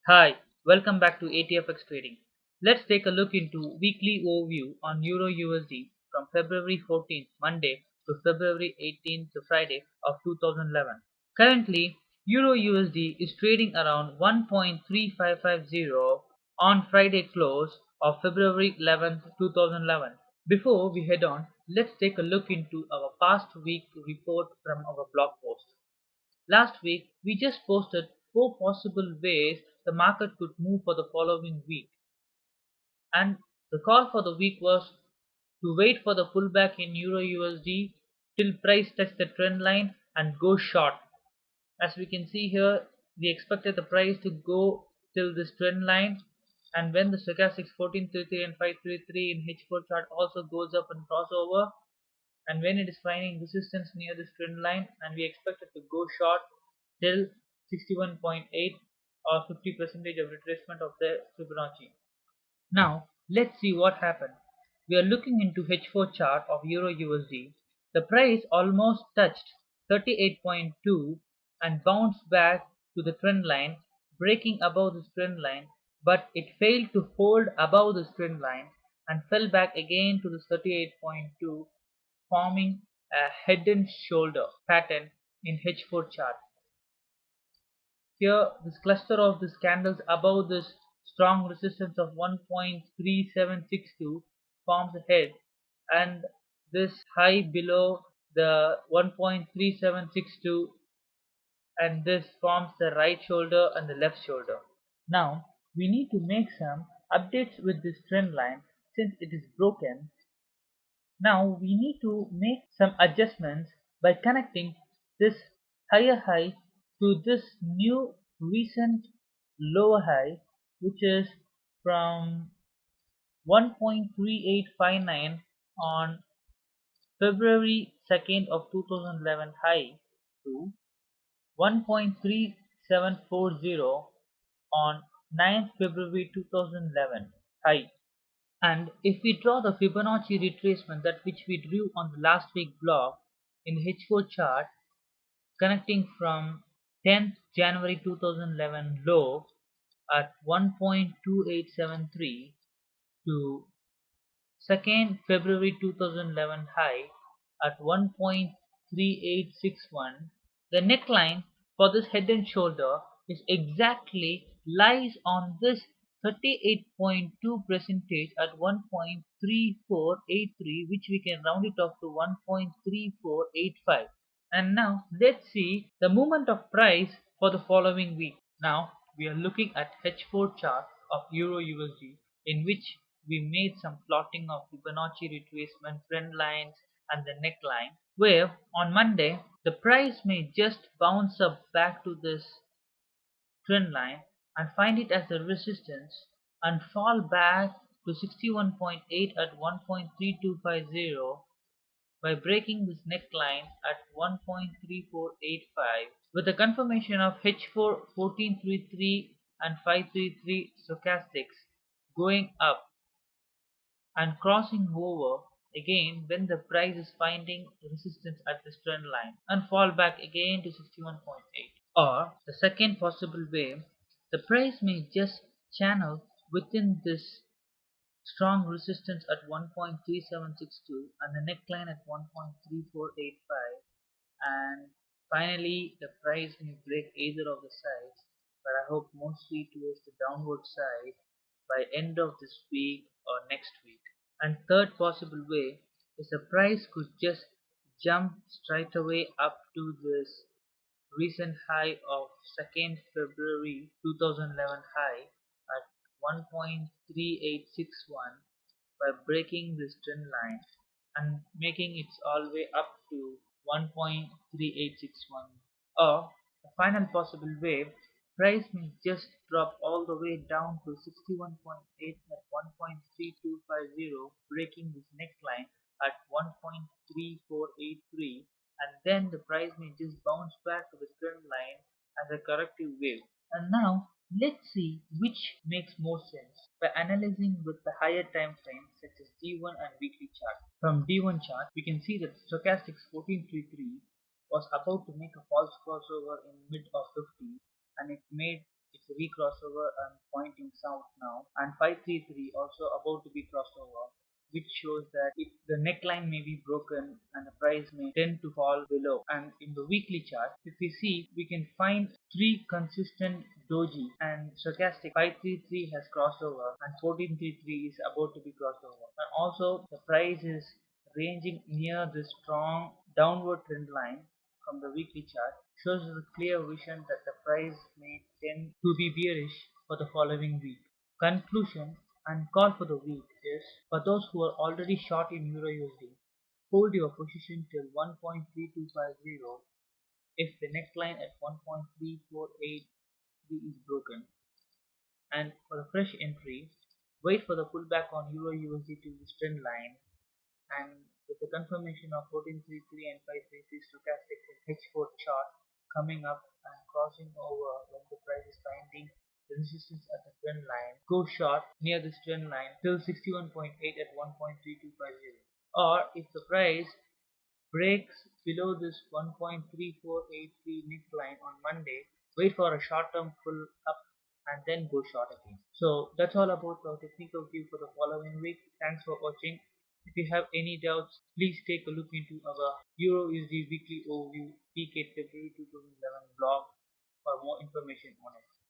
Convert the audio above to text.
Hi, welcome back to ATFX Trading. Let's take a look into weekly overview on Euro USD from February 14th, Monday to February 18th to Friday of 2011. Currently, Euro USD is trading around 1.3550 on Friday close of February 11th, 2011. Before we head on, let's take a look into our past week report from our blog post. Last week, we just posted 4 possible ways the market could move for the following week, and the call for the week was to wait for the pullback in Euro USD till price touch the trend line and go short. As we can see here, we expected the price to go till this trend line, and when the stochastics 1433 and 533 in H4 chart also goes up and crossover, and when it is finding resistance near this trend line, and we expect it to go short till 61.8 or 50% of retracement of the Fibonacci. Now let's see what happened. We are looking into H4 chart of Euro USD. The price almost touched 38.2 and bounced back to the trend line, breaking above this trend line, but it failed to hold above this trend line and fell back again to this 38.2, forming a head and shoulder pattern in H4 chart. Here, this cluster of these candles above this strong resistance of 1.3762 forms a head, and this high below the 1.3762, and this forms the right shoulder and the left shoulder. Now, we need to make some updates with this trend line since it is broken. Now we need to make some adjustments by connecting this higher high to this new recent lower high, which is from 1.3859 on February 2nd of 2011 high to 1.3740 on 9th February 2011 high. And if we draw the Fibonacci retracement that which we drew on the last week block in the H4 chart, connecting from 10th January 2011 low at 1.2873 to 2nd February 2011 high at 1.3861, the neckline for this head and shoulder is exactly lies on this 38.2 percentage at 1.3483, which we can round it off to 1.3485. And now let's see the movement of price for the following week. Now we are looking at H4 chart of Euro USD, in which we made some plotting of Fibonacci retracement trend lines and the neckline, where on Monday the price may just bounce up back to this trend line and find it as a resistance and fall back to 61.8 at 1.3250 by breaking this neckline at 1.3485 with a confirmation of H4 1433 and 533 stochastics going up and crossing over again when the price is finding resistance at this trend line and fall back again to 61.8. Or the second possible way, the price may just channel within this strong resistance at 1.3762 and the neckline at 1.3485, and finally the price may break either of the sides, but I hope mostly towards the downward side by end of this week or next week. And third possible way is the price could just jump straight away up to this recent high of 2nd February 2011 high at 1.3861 by breaking this trend line and making its all way up to 1.3861. Or the final possible way, price may just drop all the way down to 61.8 at 1.3250, breaking this neckline at 1.3483, and then the price may just bounce back to the trend line as a corrective wave. And now let's see which makes more sense by analyzing with the higher time frames such as D1 and weekly chart. From D1 chart, we can see that stochastics 1433 was about to make a false crossover in mid of 50, and it made It's a weak crossover and pointing south now, and 533 also about to be crossed over, which shows that the neckline may be broken and the price may tend to fall below. And in the weekly chart, if we see, we can find three consistent doji, and stochastic 533 has crossed over and 1433 is about to be crossed over. And also the price is ranging near this strong downward trend line from the weekly chart, shows us a clear vision that the price may tend to be bearish for the following week. Conclusion and call for the week is, for those who are already short in EURUSD, hold your position till 1.3250 if the neckline at 1.3483 is broken. And for a fresh entry, wait for the pullback on EURUSD to this trend line, and with the confirmation of 1433 and 533 stochastics in H4 chart coming up and crossing over when the price is finding resistance at the trend line, go short near this trend line till 61.8 at 1.3250. Or if the price breaks below this 1.3483 neckline on Monday, wait for a short-term pull up and then go short again. So that's all about our technical view for the following week. Thanks for watching. If you have any doubts, please take a look into our EURUSD weekly overview PK February 2011 blog for more information on it.